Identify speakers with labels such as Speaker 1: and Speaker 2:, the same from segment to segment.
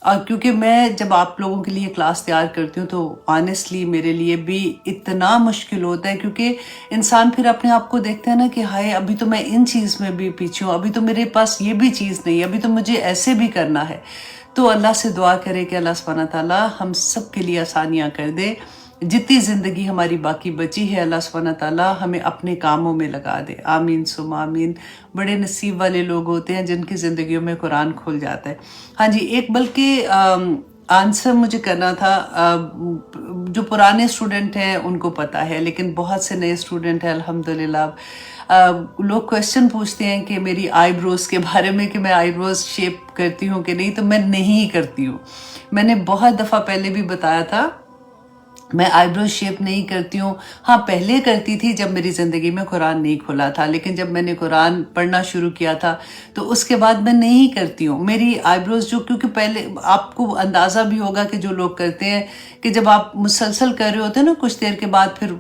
Speaker 1: اور کیونکہ میں جب آپ لوگوں کے لیے کلاس تیار کرتی ہوں تو آنیسٹلی میرے لیے بھی اتنا مشکل ہوتا ہے، کیونکہ انسان پھر اپنے آپ کو دیکھتا ہے نا کہ ہائے ابھی تو میں ان چیز میں بھی پیچھے ہوں، ابھی تو میرے پاس یہ بھی چیز نہیں، ابھی تو مجھے ایسے بھی کرنا ہے۔ تو اللہ سے دعا کرے کہ اللہ سبحانہ تعالیٰ ہم سب کے لیے آسانیاں کر دے، جتنی زندگی ہماری باقی بچی ہے اللہ سبحانہ تعالیٰ ہمیں اپنے کاموں میں لگا دے، آمین ثم آمین۔ بڑے نصیب والے لوگ ہوتے ہیں جن کی زندگیوں میں قرآن کھل جاتا ہے۔ ہاں جی، ایک بلکہ آنسر مجھے کرنا تھا، جو پرانے اسٹوڈنٹ ہیں ان کو پتہ ہے، لیکن بہت سے نئے اسٹوڈنٹ ہیں الحمدللہ۔ لوگ کویسچن پوچھتے ہیں کہ میری آئی بروز کے بارے میں، کہ میں آئی بروز شیپ کرتی ہوں کہ نہیں، تو میں نہیں کرتی ہوں۔ میں نے بہت دفعہ پہلے بھی بتایا تھا، میں آئی برو شیپ نہیں کرتی ہوں۔ ہاں پہلے کرتی تھی جب میری زندگی میں قرآن نہیں کھلا تھا، لیکن جب میں نے قرآن پڑھنا شروع کیا تھا تو اس کے بعد میں نہیں کرتی ہوں۔ میری آئی بروز جو، کیونکہ پہلے آپ کو اندازہ بھی ہوگا کہ جو لوگ کرتے ہیں کہ جب آپ مسلسل کر رہے ہوتے ہیں نا کچھ دیر کے بعد پھر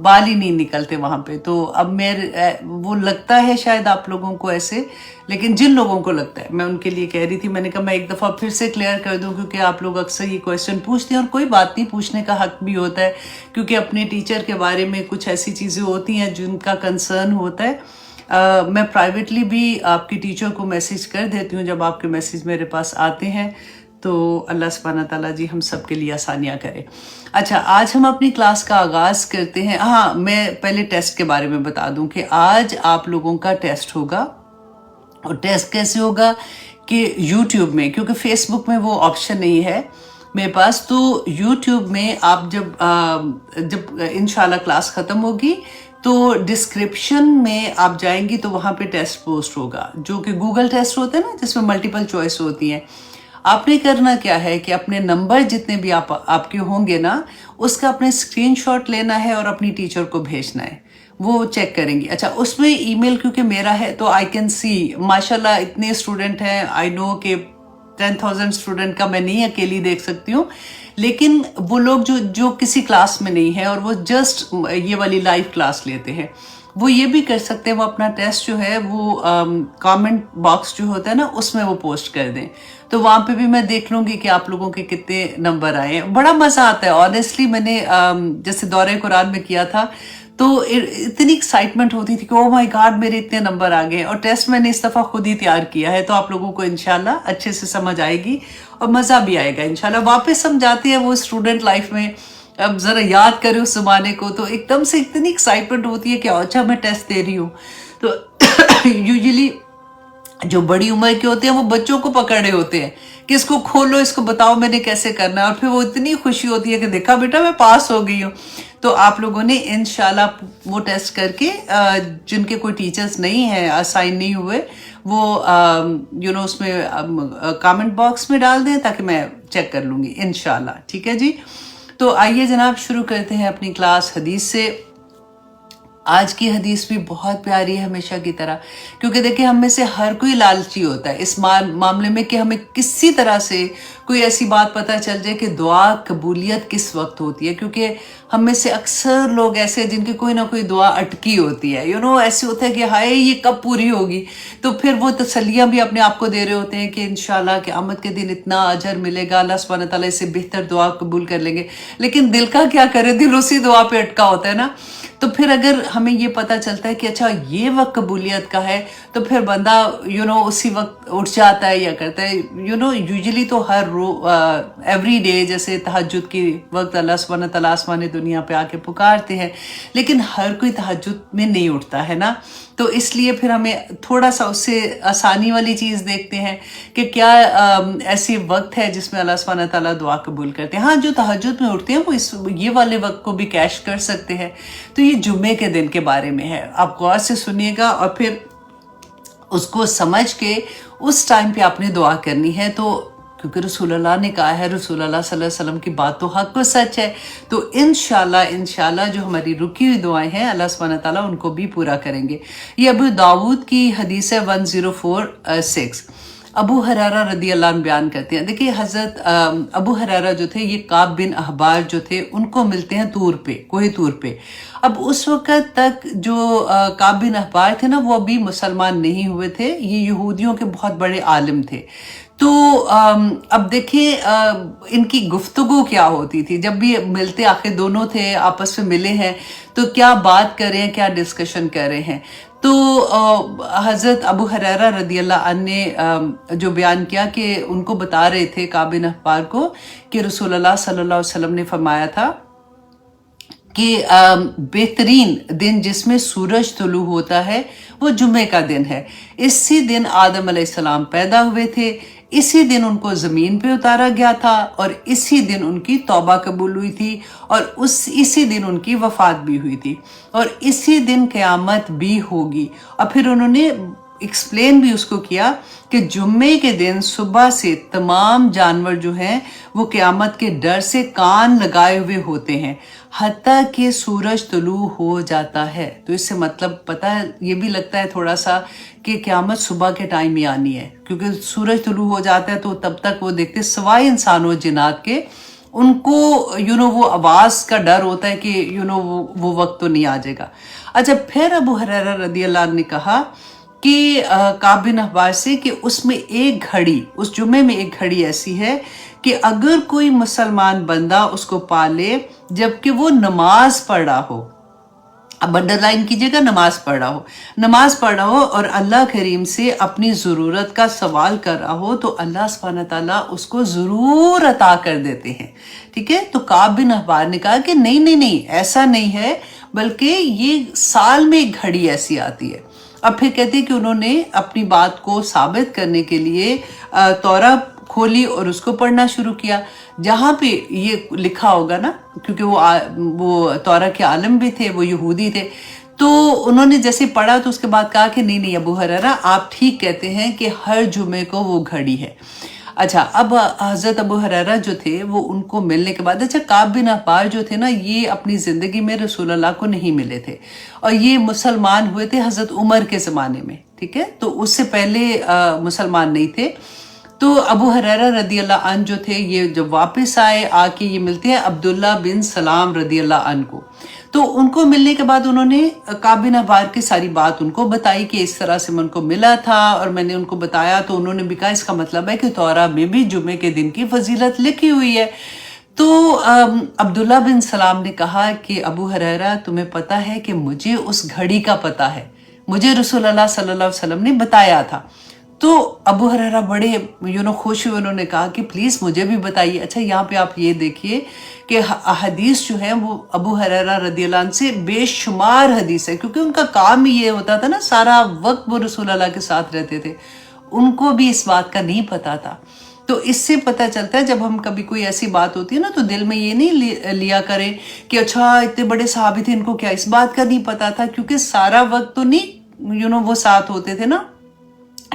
Speaker 1: بال ہی نہیں نکلتے وہاں پہ، تو اب وہ لگتا ہے شاید آپ لوگوں کو ایسے، لیکن جن لوگوں کو لگتا ہے میں ان کے لیے کہہ رہی تھی، میں نے کہا میں ایک دفعہ پھر سے کلیئر کر دوں، کیونکہ آپ لوگ اکثر یہ کویسچن پوچھتے ہیں اور کوئی بات نہیں، پوچھنے کا حق بھی ہوتا ہے، کیونکہ اپنے ٹیچر کے بارے میں کچھ ایسی چیزیں ہوتی ہیں جن کا کنسرن ہوتا ہے۔ میں پرائیویٹلی بھی آپ کی ٹیچر کو میسیج کر دیتی ہوں جب آپ کے میسیج میرے پاس آتے ہیں، تو اللہ سبحانہ تعالیٰ جی ہم سب کے لیے آسانیاں کرے۔ اچھا، آج ہم اپنی کلاس کا آغاز کرتے ہیں۔ ہاں، میں پہلے ٹیسٹ کے بارے میں بتا دوں کہ آج آپ لوگوں کا ٹیسٹ ہوگا، اور ٹیسٹ کیسے ہوگا کہ یوٹیوب میں، کیونکہ فیس بک میں وہ آپشن نہیں ہے میرے پاس، تو یوٹیوب میں آپ جب انشاءاللہ کلاس ختم ہوگی تو ڈسکرپشن میں آپ جائیں گی تو وہاں پہ ٹیسٹ پوسٹ ہوگا، جو کہ گوگل ٹیسٹ ہوتا ہے نا، جس میں ملٹیپل چوائس ہوتی ہیں۔ آپ نے کرنا کیا ہے کہ اپنے نمبر جتنے بھی آپ کے ہوں گے نا، اس کا اپنے اسکرین شاٹ لینا ہے اور اپنی ٹیچر کو بھیجنا ہے، وہ چیک کریں گی۔ اچھا، اس میں ای میل کیونکہ میرا ہے تو آئی کین سی، ماشاءاللہ اتنے اسٹوڈنٹ ہیں، آئی نو کہ 10,000 اسٹوڈنٹ کا میں نہیں اکیلی دیکھ سکتی ہوں، لیکن وہ لوگ جو کسی کلاس میں نہیں ہیں اور وہ جسٹ یہ والی لائیو کلاس لیتے ہیں، وہ یہ بھی کر سکتے ہیں، وہ اپنا ٹیسٹ جو ہے وہ کامنٹ باکس جو ہوتا ہے نا اس میں وہ پوسٹ کر دیں، تو وہاں پہ بھی میں دیکھ لوں گی کہ آپ لوگوں کے کتنے نمبر آئے ہیں۔ بڑا مزہ آتا ہے آنیسٹلی، میں نے جیسے دورہ قرآن میں کیا تھا تو اتنی ایکسائٹمنٹ ہوتی تھی کہ او مائی گاڈ میرے اتنے نمبر آ گئے، اور ٹیسٹ میں نے اس دفعہ خود ہی تیار کیا ہے، تو آپ لوگوں کو انشاءاللہ اچھے سے سمجھ آئے گی اور مزہ بھی آئے گا انشاءاللہ۔ واپس ہم جاتے ہیں وہ اسٹوڈنٹ لائف میں، اب ذرا یاد کرے اس زمانے کو، تو ایک دم سے اتنی ایکسائٹمنٹ ہوتی ہے کہ اچھا میں ٹیسٹ دے رہی ہوں۔ تو یوزلی جو بڑی عمر کے ہوتے ہیں وہ بچوں کو پکڑ رہے ہوتے ہیں کہ اس کو کھولو، اس کو بتاؤ میں نے کیسے کرنا ہے، اور پھر وہ اتنی خوشی ہوتی ہے کہ دیکھا بیٹا میں پاس ہو گئی ہوں۔ تو آپ لوگوں نے انشاءاللہ وہ ٹیسٹ کر کے، جن کے کوئی ٹیچرز نہیں ہیں، اسائن نہیں ہوئے، وہ اس میں کامنٹ باکس میں ڈال دیں تاکہ میں چیک کر لوں گی انشاءاللہ، ٹھیک ہے جی۔ تو آئیے جناب شروع کرتے ہیں اپنی کلاس حدیث سے۔ آج کی حدیث بھی بہت پیاری ہے ہمیشہ کی طرح، کیونکہ دیکھیں ہم میں سے ہر کوئی لالچی ہوتا ہے اس معاملے میں کہ ہمیں کسی طرح سے کوئی ایسی بات پتہ چل جائے کہ دعا قبولیت کس وقت ہوتی ہے، کیونکہ ہم میں سے اکثر لوگ ایسے ہیں جن کی کوئی نہ کوئی دعا اٹکی ہوتی ہے، ایسے ہوتا ہے کہ ہائے یہ کب پوری ہوگی، تو پھر وہ تسلیاں بھی اپنے آپ کو دے رہے ہوتے ہیں کہ انشاءاللہ قیامت کے دن اتنا اجر ملے گا، اللہ سبحانہ تعالیٰ اس سے بہتر دعا قبول کر لیں گے، لیکن دل کا کیا کرے، دل اسی دعا پہ اٹکا ہوتا ہے نا۔ تو پھر اگر ہمیں یہ پتہ چلتا ہے کہ اچھا یہ وقت قبولیت کا ہے، تو پھر بندہ اسی وقت اٹھ جاتا ہے یا کرتا ہے، یوزلی تو ہر ایوری ڈے، جیسے تہجد کی وقت اللہ سبحانہ تعالیٰ آسمان دنیا پہ آ کے پکارتے ہیں، لیکن ہر کوئی تہجد میں نہیں اٹھتا ہے نا، تو اس لیے پھر ہمیں تھوڑا سا اس سے آسانی والی چیز دیکھتے ہیں کہ کیا ایسی وقت ہے جس میں اللہ سبحانہ تعالیٰ دعا قبول کرتے ہیں۔ ہاں، جو تہجد میں اٹھتے ہیں وہ یہ والے وقت کو بھی کیش کر سکتے ہیں۔ تو یہ جمعے کے دن کے بارے میں ہے، آپ غور سے سنیے گا اور پھر اس کو سمجھ کے اس ٹائم پہ آپ نے دعا کرنی ہے، تو کیونکہ رسول اللہ نے کہا ہے، رسول اللہ صلی اللہ علیہ وسلم کی بات تو حق و سچ ہے، تو انشاءاللہ جو ہماری رکی ہوئی دعائیں ہیں اللہ سبحانہ تعالیٰ ان کو بھی پورا کریں گے۔ یہ ابو داود کی حدیث ہے 1046۔ ابو ہریرہ رضی اللہ عنہ بیان کرتے ہیں، دیکھیے حضرت ابو ہریرہ جو تھے یہ کعب بن احبار جو تھے ان کو ملتے ہیں طور پہ، کوہ طور پہ۔ اب اس وقت تک جو کعب بن احبار تھے نا وہ ابھی مسلمان نہیں ہوئے تھے، یہ یہودیوں کے بہت بڑے عالم تھے، تو اب دیکھیں ان کی گفتگو کیا ہوتی تھی جب بھی ملتے، آخر دونوں تھے آپس میں ملے ہیں تو کیا بات کر رہے ہیں، کیا ڈسکشن کر رہے ہیں. تو حضرت ابو ہریرہ رضی اللہ عنہ نے جو بیان کیا کہ ان کو بتا رہے تھے کعب بن احبار کو کہ رسول اللہ صلی اللہ علیہ وسلم نے فرمایا تھا کہ بہترین دن جس میں سورج طلوع ہوتا ہے وہ جمعے کا دن ہے. اسی دن آدم علیہ السلام پیدا ہوئے تھے، اسی دن ان کو زمین پہ اتارا گیا تھا، اور اسی دن ان کی توبہ قبول ہوئی تھی، اور اسی دن ان کی وفات بھی ہوئی تھی، اور اسی دن قیامت بھی ہوگی. اور پھر انہوں نے ایکسپلین بھی اس کو کیا کہ جمعے کے دن صبح سے تمام جانور جو ہیں وہ قیامت کے ڈر سے کان لگائے ہوئے ہوتے ہیں حتیٰ کہ سورج طلوع ہو جاتا ہے. تو اس سے مطلب پتہ ہے، یہ بھی لگتا ہے تھوڑا سا کہ قیامت صبح کے ٹائم ہی آنی ہے، کیونکہ سورج طلوع ہو جاتا ہے تو تب تک وہ دیکھتے سوائے انسان و جنات کے، ان کو وہ آواز کا ڈر ہوتا ہے کہ وہ وقت تو نہیں آ جائے گا. اچھا، پھر ابو ہریرہ رضی اللہ عنہ نے کہا کہ کعب بن احبار سے کہ اس میں ایک گھڑی، اس جمعے میں ایک گھڑی ایسی ہے کہ اگر کوئی مسلمان بندہ اس کو پالے جبکہ وہ نماز پڑھ رہا ہو، اب انڈر لائن کیجئے گا، نماز پڑھ رہا ہو اور اللہ کریم سے اپنی ضرورت کا سوال کر رہا ہو، تو اللہ سبحانہ تعالیٰ اس کو ضرور عطا کر دیتے ہیں. ٹھیک ہے، تو کعب بن احبار نے کہا کہ نہیں ایسا نہیں ہے، بلکہ یہ سال میں ایک گھڑی ایسی آتی ہے. اب پھر کہتے ہیں کہ انہوں نے اپنی بات کو ثابت کرنے کے لیے تورا کھولی اور اس کو پڑھنا شروع کیا، جہاں پہ یہ لکھا ہوگا نا، کیونکہ وہ تورا کے عالم بھی تھے، وہ یہودی تھے. تو انہوں نے جیسے پڑھا تو اس کے بعد کہا کہ نہیں ابو ہریرہ آپ ٹھیک کہتے ہیں کہ ہر جمعے کو وہ گھڑی ہے. اچھا، اب حضرت ابو ہریرہ جو تھے وہ ان کو ملنے کے بعد، اچھا کعب بن احبار جو تھے نا، یہ اپنی زندگی میں رسول اللہ کو نہیں ملے تھے، اور یہ مسلمان ہوئے تھے حضرت عمر کے زمانے میں. ٹھیک ہے، تو اس سے پہلے مسلمان نہیں تھے. تو ابو ہریرہ رضی اللہ عنہ جو تھے، یہ جب واپس آئے، آ کے یہ ملتے ہیں عبداللہ بن سلام رضی اللہ عنہ کو. تو ان کو ملنے کے بعد انہوں نے کعب بن احبار کی ساری بات ان کو بتائی کہ اس طرح سے میں ان کو ملا تھا اور میں نے ان کو بتایا. تو انہوں نے بھی کہا اس کا مطلب ہے کہ تورا میں بھی جمعے کے دن کی فضیلت لکھی ہوئی ہے. تو عبداللہ بن سلام نے کہا کہ ابو ہریرہ تمہیں پتہ ہے کہ مجھے اس گھڑی کا پتہ ہے، مجھے رسول اللہ صلی اللہ علیہ وسلم نے بتایا تھا. تو ابو ہریرہ بڑے خوش ہوئے، انہوں نے کہا کہ پلیز مجھے بھی بتائیے. اچھا، یہاں پہ آپ یہ دیکھیے کہ احادیث جو ہیں وہ ابو ہریرہ رضی اللہ عنہ سے بے شمار حدیث ہے، کیونکہ ان کا کام ہی یہ ہوتا تھا نا، سارا وقت وہ رسول اللہ کے ساتھ رہتے تھے. ان کو بھی اس بات کا نہیں پتا تھا. تو اس سے پتہ چلتا ہے جب ہم کبھی کوئی ایسی بات ہوتی ہے نا، تو دل میں یہ نہیں لیا کریں کہ اچھا اتنے بڑے صحابی تھے، ان کو کیا اس بات کا نہیں پتا تھا، کیونکہ سارا وقت تو نہیں وہ ساتھ ہوتے تھے نا.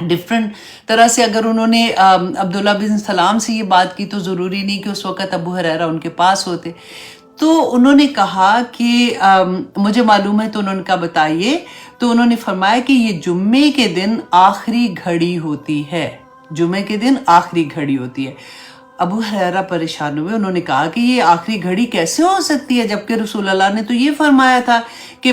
Speaker 1: ڈفرنٹ طرح سے اگر انہوں نے عبداللہ بن سلام سے یہ بات کی تو ضروری نہیں کہ اس وقت ابو ہریرہ ان کے پاس ہوتے. تو انہوں نے کہا کہ مجھے معلوم ہے. تو انہوں نے کہا بتائیے. تو انہوں نے فرمایا کہ یہ جمعے کے دن آخری گھڑی ہوتی ہے، جمعے کے دن آخری گھڑی ہوتی ہے. ابو ہریرہ پریشان ہوئے، انہوں نے کہا کہ یہ آخری گھڑی کیسے ہو سکتی ہے، جبکہ رسول اللہ نے تو یہ فرمایا تھا کہ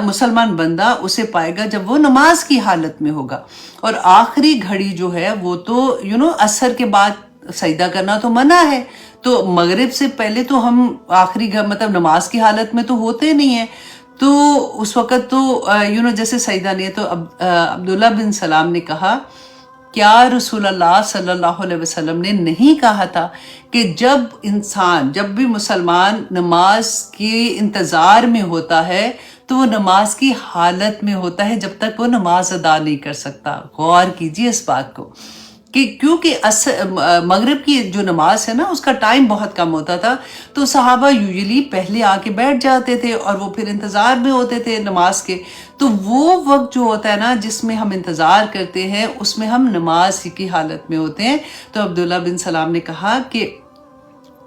Speaker 1: مسلمان بندہ اسے پائے گا جب وہ نماز کی حالت میں ہوگا، اور آخری گھڑی جو ہے وہ تو عصر کے بعد سجدہ کرنا تو منع ہے. تو مغرب سے پہلے تو ہم آخری مطلب نماز کی حالت میں تو ہوتے نہیں ہیں، تو اس وقت تو جیسے سجدہ نہیں ہے. تو عبداللہ بن سلام نے کہا کیا رسول اللہ صلی اللہ علیہ وسلم نے نہیں کہا تھا کہ جب بھی مسلمان نماز کے انتظار میں ہوتا ہے تو وہ نماز کی حالت میں ہوتا ہے جب تک وہ نماز ادا نہیں کر سکتا. غور کیجیے اس بات کو کہ کیونکہ مغرب کی جو نماز ہے نا، اس کا ٹائم بہت کم ہوتا تھا، تو صحابہ یوزلی پہلے آ کے بیٹھ جاتے تھے اور وہ پھر انتظار میں ہوتے تھے نماز کے. تو وہ وقت جو ہوتا ہے نا جس میں ہم انتظار کرتے ہیں، اس میں ہم نماز کی حالت میں ہوتے ہیں. تو عبداللہ بن سلام نے کہا کہ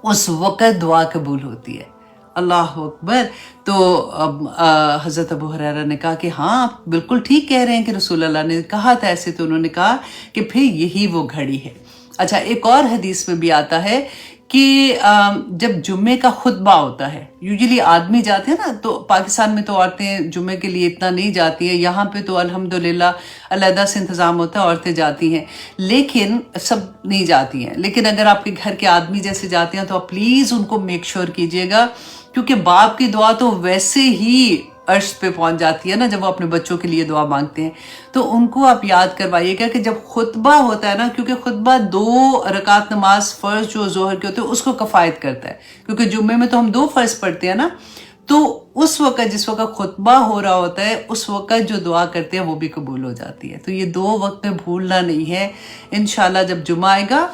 Speaker 1: اس وقت دعا قبول ہوتی ہے. اللہ اکبر. تو حضرت ابو ہریرہ نے کہا کہ ہاں آپ بالکل ٹھیک کہہ رہے ہیں کہ رسول اللہ نے کہا تھا ایسے. تو انہوں نے کہا کہ پھر یہی وہ گھڑی ہے. اچھا، ایک اور حدیث میں بھی آتا ہے کہ جب جمعے کا خطبہ ہوتا ہے، یوزلی آدمی جاتے ہیں نا، تو پاکستان میں تو عورتیں جمعے کے لیے اتنا نہیں جاتی ہیں، یہاں پہ تو الحمدللہ علیحدہ سے انتظام ہوتا ہے، عورتیں جاتی ہیں، لیکن سب نہیں جاتی ہیں، لیکن اگر آپ کے گھر کے آدمی جیسے جاتے ہیں تو آپ پلیز ان کو میک شور کیجیے گا، کیونکہ باپ کی دعا تو ویسے ہی عرش پہ پہنچ جاتی ہے نا جب وہ اپنے بچوں کے لیے دعا مانگتے ہیں، تو ان کو آپ یاد کروائیے گا کہ جب خطبہ ہوتا ہے نا، کیونکہ خطبہ 2 رکعت نماز فرض جو ظہر کے ہوتے ہیں اس کو کفایت کرتا ہے، کیونکہ جمعے میں تو ہم 2 فرض پڑھتے ہیں نا، تو اس وقت جس وقت خطبہ ہو رہا ہوتا ہے اس وقت جو دعا کرتے ہیں وہ بھی قبول ہو جاتی ہے، تو یہ 2 وقت میں بھولنا نہیں ہے۔ انشاءاللہ جب جمعہ آئے گا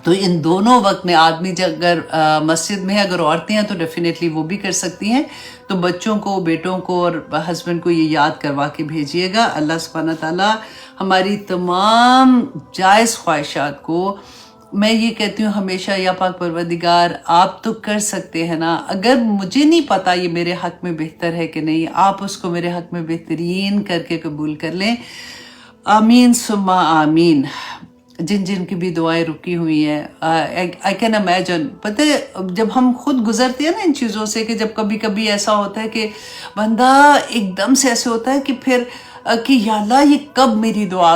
Speaker 1: تو ان دونوں وقت میں آدمی اگر مسجد میں ہے، اگر عورتیں ہیں تو ڈیفینیٹلی وہ بھی کر سکتی ہیں، تو بچوں کو، بیٹوں کو اور ہسبینڈ کو یہ یاد کروا کے بھیجیے گا۔ اللہ سبحانہ تعالیٰ ہماری تمام جائز خواہشات کو، میں یہ کہتی ہوں ہمیشہ، یا پاک پروردگار آپ تو کر سکتے ہیں نا، اگر مجھے نہیں پتا یہ میرے حق میں بہتر ہے کہ نہیں، آپ اس کو میرے حق میں بہترین کر کے قبول کر لیں۔ آمین ثم آمین۔ جن جن کی بھی دعائیں رکی ہوئی ہیں، آئی کین امیجن، پتہ ہے جب ہم خود گزرتے ہیں نا ان چیزوں سے، کہ جب کبھی کبھی ایسا ہوتا ہے کہ بندہ ایک دم سے ایسے ہوتا ہے کہ پھر کہ یا اللہ یہ کب میری دعا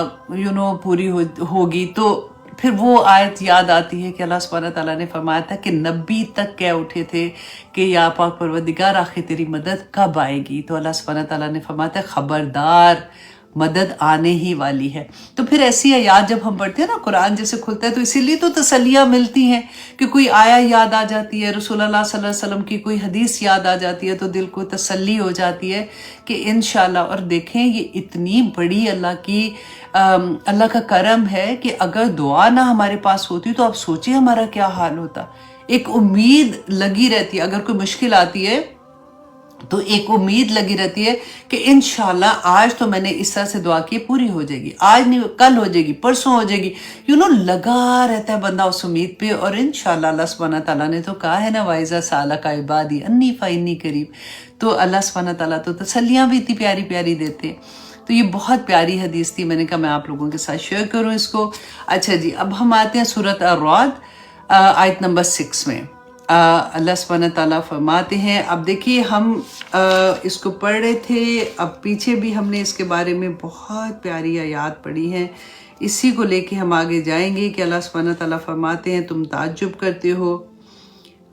Speaker 1: پوری ہوگی، تو پھر وہ آیت یاد آتی ہے کہ اللہ سبحانہ تعالیٰ نے فرمایا تھا کہ نبی تک کہہ اٹھے تھے کہ یا پاک پروردگار آخر تیری مدد کب آئے گی، تو اللہ سبحانہ تعالیٰ نے فرمایا تھا خبردار مدد آنے ہی والی ہے۔ تو پھر ایسی آیات جب ہم پڑھتے ہیں نا، قرآن جیسے کھلتا ہے تو اسی لیے تو تسلیاں ملتی ہیں کہ کوئی آیا یاد آ جاتی ہے، رسول اللہ صلی اللہ علیہ وسلم کی کوئی حدیث یاد آ جاتی ہے، تو دل کو تسلی ہو جاتی ہے کہ انشاءاللہ۔ اور دیکھیں یہ اتنی بڑی اللہ کا کرم ہے کہ اگر دعا نہ ہمارے پاس ہوتی تو آپ سوچیں ہمارا کیا حال ہوتا۔ ایک امید لگی رہتی ہے، اگر کوئی مشکل آتی ہے تو ایک امید لگی رہتی ہے کہ انشاءاللہ آج تو میں نے اس طرح سے دعا کی پوری ہو جائے گی، آج نہیں کل ہو جائے گی، پرسوں ہو جائے گی، لگا رہتا ہے بندہ اس امید پہ، اور انشاءاللہ اللہ سبحانہ تعالیٰ نے تو کہا ہے نا وَإِذَا سَأَلَكَ عِبَادِي أَنِّي فَإِنِّي قَرِيبٌ، تو اللہ سبحانہ تعالیٰ تو تسلیاں بھی اتنی پیاری پیاری دیتے ہیں۔ تو یہ بہت پیاری حدیث تھی، میں نے کہا میں آپ لوگوں کے ساتھ شیئر کروں اس کو۔ اچھا جی، اب ہم آتے ہیں سورۃ الرعد آیت نمبر 6 میں۔ اللہ سبحانہ تعالیٰ فرماتے ہیں، اب دیکھیے ہم اس کو پڑھ رہے تھے، اب پیچھے بھی ہم نے اس کے بارے میں بہت پیاری آیات پڑھی ہیں، اسی کو لے کے ہم آگے جائیں گے کہ اللہ سبحانہ تعالیٰ فرماتے ہیں تم تعجب کرتے ہو،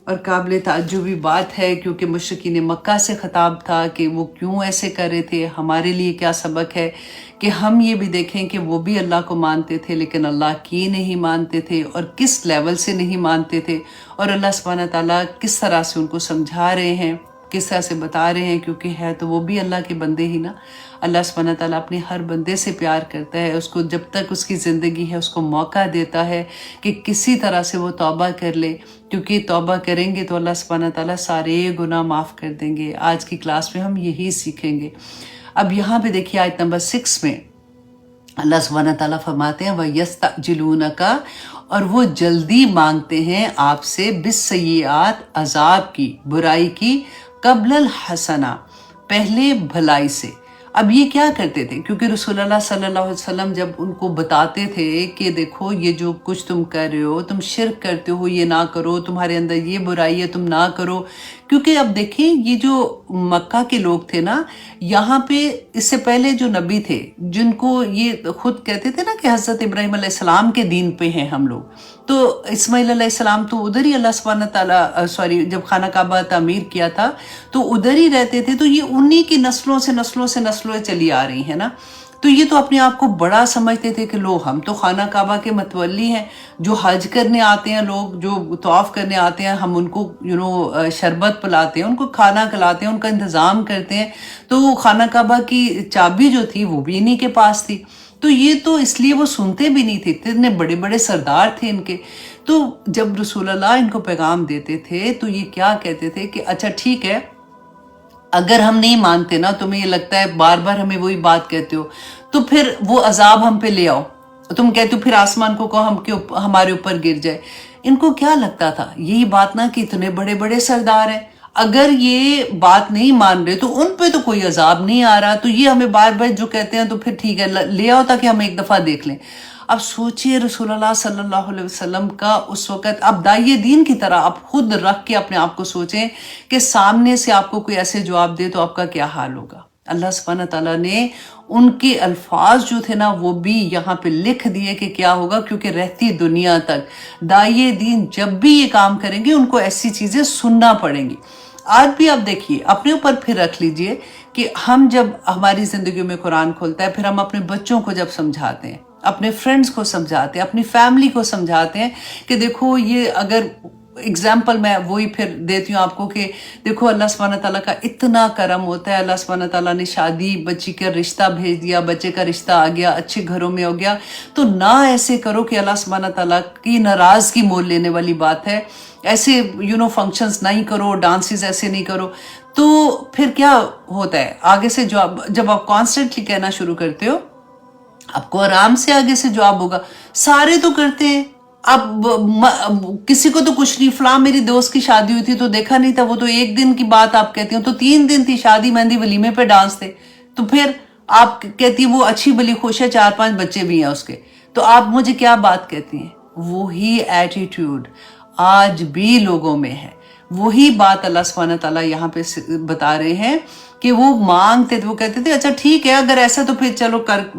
Speaker 1: اور قابل تعجبی بات ہے کیونکہ مشرکین مکہ سے خطاب تھا کہ وہ کیوں ایسے کر رہے تھے، ہمارے لیے کیا سبق ہے کہ ہم یہ بھی دیکھیں کہ وہ بھی اللہ کو مانتے تھے لیکن اللہ کی نہیں مانتے تھے، اور کس لیول سے نہیں مانتے تھے، اور اللہ سبحانہ تعالیٰ کس طرح سے ان کو سمجھا رہے ہیں، کس طرح سے بتا رہے ہیں، کیونکہ ہے تو وہ بھی اللہ کے بندے ہی نا۔ اللہ سبحانہ تعالیٰ اپنے ہر بندے سے پیار کرتا ہے، اس کو جب تک اس کی زندگی ہے اس کو موقع دیتا ہے کہ کسی طرح سے وہ توبہ کر لے، کیونکہ توبہ کریں گے تو اللہ سبحانہ تعالیٰ سارے گناہ معاف کر دیں گے۔ آج کی کلاس میں ہم یہی سیکھیں گے۔ اب یہاں پہ دیکھیے آیت نمبر 6 میں اللہ سبحانہ تعالیٰ فرماتے ہیں وَيَسْتَعْجِلُونَكَ، اور وہ جلدی مانگتے ہیں آپ سے، بِالسَّيِّئَاتِ، عذاب کی، برائی کی، قبل الحسنہ، پہلے بھلائی سے۔ اب یہ کیا کرتے تھے، کیونکہ رسول اللہ صلی اللہ علیہ وسلم جب ان کو بتاتے تھے کہ دیکھو یہ جو کچھ تم کر رہے ہو، تم شرک کرتے ہو، یہ نہ کرو، تمہارے اندر یہ برائی ہے تم نہ کرو، کیونکہ اب دیکھیں یہ جو مکہ کے لوگ تھے نا، یہاں پہ اس سے پہلے جو نبی تھے جن کو یہ خود کہتے تھے نا کہ حضرت ابراہیم علیہ السلام کے دین پہ ہیں ہم لوگ، تو اسماعیل علیہ السلام تو ادھر ہی اللہ سبحانہ تعالیٰ جب خانہ کعبہ تعمیر کیا تھا تو ادھر ہی رہتے تھے، تو یہ انہی کی نسلوں سے نسلوں چلی آ رہی ہیں نا، تو یہ تو اپنے آپ کو بڑا سمجھتے تھے کہ لو ہم تو خانہ کعبہ کے متولی ہیں، جو حج کرنے آتے ہیں لوگ، جو طواف کرنے آتے ہیں، ہم ان کو شربت پلاتے ہیں، ان کو کھانا کھلاتے ہیں، ان کا انتظام کرتے ہیں، تو خانہ کعبہ کی چابی جو تھی وہ بھی انہی کے پاس تھی، تو یہ تو اس لیے وہ سنتے بھی نہیں تھے، اتنے بڑے بڑے سردار تھے ان کے۔ تو جب رسول اللہ ان کو پیغام دیتے تھے تو یہ کیا کہتے تھے کہ اچھا ٹھیک ہے، اگر ہم نہیں مانتے نا، تمہیں یہ لگتا ہے بار بار ہمیں وہی بات کہتے ہو، تو پھر وہ عذاب ہم پہ لے آؤ، تم کہتے ہو پھر آسمان کو کہو ہمارے اوپر گر جائے۔ ان کو کیا لگتا تھا یہی بات نا کہ اتنے بڑے بڑے سردار ہیں، اگر یہ بات نہیں مان رہے تو ان پہ تو کوئی عذاب نہیں آ رہا، تو یہ ہمیں بار بار جو کہتے ہیں تو پھر ٹھیک ہے لے آؤ تاکہ ہم ایک دفعہ دیکھ لیں۔ اب سوچئے رسول اللہ صلی اللہ علیہ وسلم کا اس وقت، اب داعی دین کی طرح آپ خود رکھ کے اپنے آپ کو سوچیں کہ سامنے سے آپ کو کوئی ایسے جواب دے تو آپ کا کیا حال ہوگا۔ اللہ سبحانہ تعالیٰ نے ان کے الفاظ جو تھے نا وہ بھی یہاں پہ لکھ دیے کہ کیا ہوگا، کیونکہ رہتی دنیا تک داعی دین جب بھی یہ کام کریں گے ان کو ایسی چیزیں سننا پڑیں گی۔ آج بھی آپ دیکھیے، اپنے اوپر پھر رکھ لیجئے کہ ہم جب ہماری زندگیوں میں قرآن کھولتا ہے، پھر ہم اپنے بچوں کو جب سمجھاتے ہیں، اپنے فرینڈز کو سمجھاتے ہیں، اپنی فیملی کو سمجھاتے ہیں کہ دیکھو یہ اگر اگزامپل میں وہی پھر دیتی ہوں آپ کو کہ دیکھو اللہ سبحانہ تعالیٰ کا اتنا کرم ہوتا ہے، اللہ سبحانہ تعالیٰ نے شادی بچی کا رشتہ بھیج دیا، بچے کا رشتہ آ گیا، اچھے گھروں میں ہو گیا، تو نہ ایسے کرو کہ اللہ سبحانہ تعالیٰ کی ناراضگی مول لینے والی بات ہے، ایسے فنکشنز نہیں کرو، ڈانسز ایسے نہیں کرو۔ تو پھر کیا ہوتا ہے آگے سے جب آپ کانسٹنٹلی کہنا شروع کرتے ہو، آپ کو آرام سے آگے سے جواب ہوگا، سارے تو کرتے ہیں، اب کسی کو تو کچھ نہیں، فلاں میری دوست کی شادی ہوئی تھی تو دیکھا نہیں تھا، وہ تو ایک دن کی بات آپ کہتی ہوں، تو 3 دن تھی شادی، مہندی ولیمے پہ ڈانس تھے، تو پھر آپ کہتی ہیں وہ اچھی بلی خوش ہے، 4-5 بچے بھی ہیں اس کے، تو آپ مجھے کیا بات کہتی ہیں؟ وہی ایٹیٹیوڈ آج بھی لوگوں میں ہے، وہی بات اللہ سبحانہ تعالیٰ یہاں پہ بتا رہے ہیں کہ وہ مانگتے تھے، وہ کہتے تھے اچھا ٹھیک ہے اگر ایسا تو پھر چلو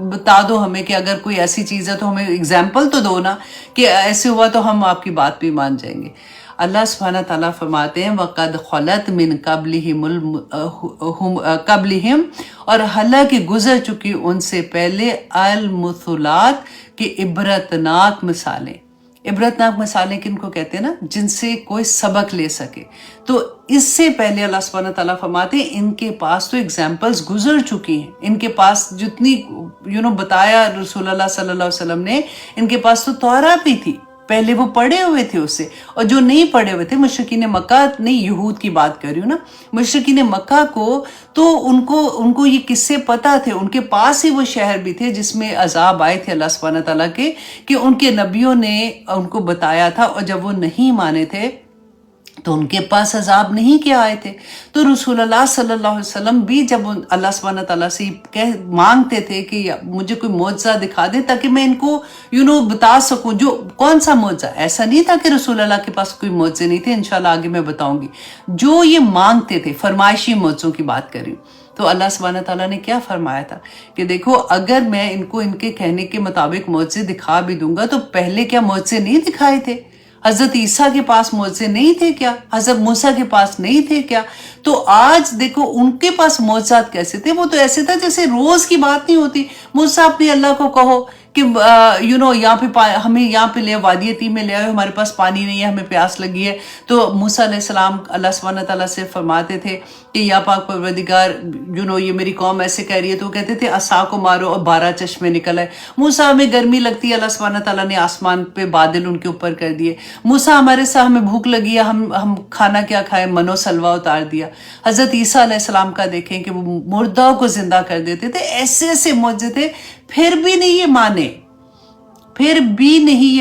Speaker 1: بتا دو ہمیں کہ اگر کوئی ایسی چیز ہے تو ہمیں اگزامپل تو دو نا کہ ایسے ہوا تو ہم آپ کی بات بھی مان جائیں گے۔ اللہ سبحانہ تعالیٰ فرماتے ہیں وَقَدْ خَلَتْ مِن قَبْلِهِمْ اور حالانکہ گزر چکی ان سے پہلے المثلات کی عبرتناک مثالیں۔ عبرتناک مثالیں کن کو کہتے ہیں نا، جن سے کوئی سبق لے سکے۔ تو اس سے پہلے اللہ سبحانہ تعالیٰ فرماتے ہیں ان کے پاس تو ایگزامپلز گزر چکی ہیں، ان کے پاس جتنی بتایا رسول اللہ صلی اللہ علیہ وسلم نے، ان کے پاس تو تورات بھی تھی، پہلے وہ پڑھے ہوئے تھے اس سے، اور جو نہیں پڑھے ہوئے تھے مشرکین مکہ، نہیں یہود کی بات کر رہی ہوں نا، مشرکین مکہ کو تو ان کو یہ قصے پتہ تھے، ان کے پاس ہی وہ شہر بھی تھے جس میں عذاب آئے تھے اللہ سبحانہ تعالیٰ کے، کہ ان کے نبیوں نے ان کو بتایا تھا، اور جب وہ نہیں مانے تھے تو ان کے پاس عذاب نہیں کیا آئے تھے۔ تو رسول اللہ صلی اللہ علیہ وسلم بھی جب اللہ سبحانہ تعالیٰ سے مانگتے تھے کہ مجھے کوئی معجزہ دکھا دے تاکہ میں ان کو بتا سکوں، جو کون سا معجزہ، ایسا نہیں تھا کہ رسول اللہ کے پاس کوئی معجزے نہیں تھے، انشاءاللہ آگے میں بتاؤں گی، جو یہ مانگتے تھے، فرمائشی معجزوں کی بات کر رہی ہوں۔ تو اللہ سبحانہ تعالیٰ نے کیا فرمایا تھا کہ دیکھو اگر میں ان کو ان کے کہنے کے مطابق معجزے دکھا بھی دوں گا تو پہلے کیا معجزے نہیں دکھائے تھے؟ حضرت عیسیٰ کے پاس معجزے نہیں تھے کیا؟ حضرت موسیٰ کے پاس نہیں تھے کیا؟ تو آج دیکھو ان کے پاس معجزات کیسے تھے، وہ تو ایسے تھا جیسے روز کی بات نہیں ہوتی۔ موسیٰ اپنے اللہ کو کہو کہ یہاں پہ ہمیں یہاں پہ لے وادی عتیم میں لے آئے، ہمارے پاس پانی نہیں ہے، ہمیں پیاس لگی ہے، تو موسیٰ علیہ السلام اللہ سبحانہ تعالیٰ سے فرماتے تھے کہ یا پاک پروردگار یہ میری قوم ایسے کہہ رہی ہے، تو وہ کہتے تھے عصا کو مارو اور 12 چشمے نکل آئے۔ موسیٰ ہمیں گرمی لگتی ہے، اللہ سبحانہ تعالیٰ نے آسمان پہ بادل ان کے اوپر کر دیے۔ موسیٰ ہمارے ساتھ ہمیں بھوک لگی ہے، ہم کھانا کیا کھائے، منو سلوا اتار دیا۔ حضرت عیسیٰ علیہ السلام کا دیکھیں کہ وہ مردوں کو زندہ کر دیتے تھے، ایسے ایسے معجزے تھے، پھر بھی نہیں یہ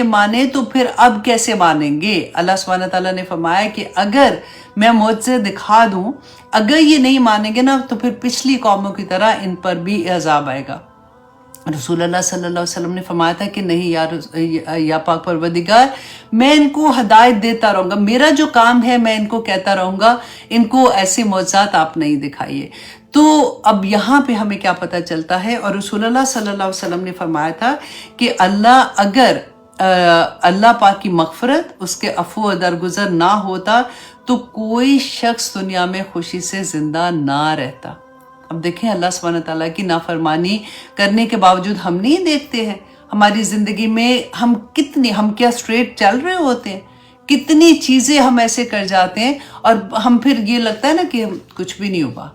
Speaker 1: مانے تو پھر اب کیسے مانیں گے؟ اللہ سبحانہ تعالیٰ نے فرمایا کہ اگر میں معجزے دکھا دوں، اگر یہ نہیں مانیں گے نا تو پھر پچھلی قوموں کی طرح ان پر بھی عذاب آئے گا۔ رسول اللہ صلی اللہ علیہ وسلم نے فرمایا تھا کہ نہیں یا پاک پروردگار، میں ان کو ہدایت دیتا رہوں گا، میرا جو کام ہے میں ان کو کہتا رہوں گا، ان کو ایسے معجزات آپ نہیں دکھائیے۔ تو اب یہاں پہ ہمیں کیا پتہ چلتا ہے، اور رسول اللہ صلی اللہ علیہ وسلم نے فرمایا تھا کہ اگر اللہ پاک کی مغفرت، اس کے عفو و درگزر نہ ہوتا تو کوئی شخص دنیا میں خوشی سے زندہ نہ رہتا۔ اب دیکھیں اللہ سبحانہ تعالیٰ کی نافرمانی کرنے کے باوجود ہم نہیں دیکھتے ہیں ہماری زندگی میں ہم کیا اسٹریٹ چل رہے ہوتے ہیں، کتنی چیزیں ہم ایسے کر جاتے ہیں، اور ہم پھر یہ لگتا ہے نا کہ کچھ بھی نہیں ہوا،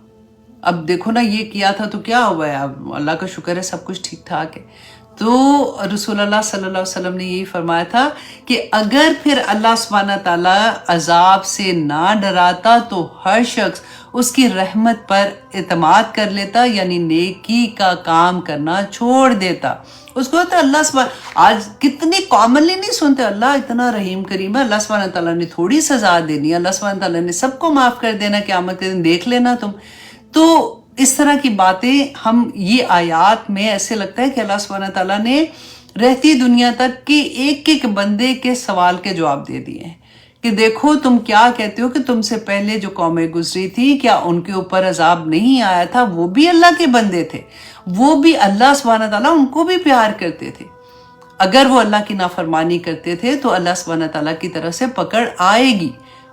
Speaker 1: اب دیکھو نا یہ کیا تھا تو کیا ہوا ہے، اب اللہ کا شکر ہے سب کچھ ٹھیک ٹھاک ہے۔ تو رسول اللہ صلی اللہ علیہ وسلم نے یہی فرمایا تھا کہ اگر پھر اللہ سبحانہ تعالیٰ عذاب سے نہ ڈراتا تو ہر شخص اس کی رحمت پر اعتماد کر لیتا، یعنی نیکی کا کام کرنا چھوڑ دیتا۔ اس کو ہوتا ہے اللہ سبحانہ، آج کتنی کامنلی نہیں سنتے اللہ اتنا رحیم کریم ہے، اللہ سبحانہ تعالیٰ نے تھوڑی سزا دینی ہے، اللہ سبحانہ تعالیٰ نے سب کو معاف کر دینا، قیامت کے دن دیکھ لینا تم۔ تو اس طرح کی باتیں ہم یہ آیات میں ایسے لگتا ہے کہ اللہ سبحانہ تعالیٰ نے رہتی دنیا تک کہ ایک ایک بندے کے سوال کے جواب دے دیے ہیں کہ دیکھو تم کیا کہتے ہو کہ تم سے پہلے جو قومیں گزری تھی کیا ان کے اوپر عذاب نہیں آیا تھا؟ وہ بھی اللہ کے بندے تھے، وہ بھی اللہ سبحانہ تعالیٰ ان کو بھی پیار کرتے تھے۔ اگر وہ اللہ کی نافرمانی کرتے تھے تو اللہ سبحانہ تعالیٰ کی طرف سے پکڑ آئے گی،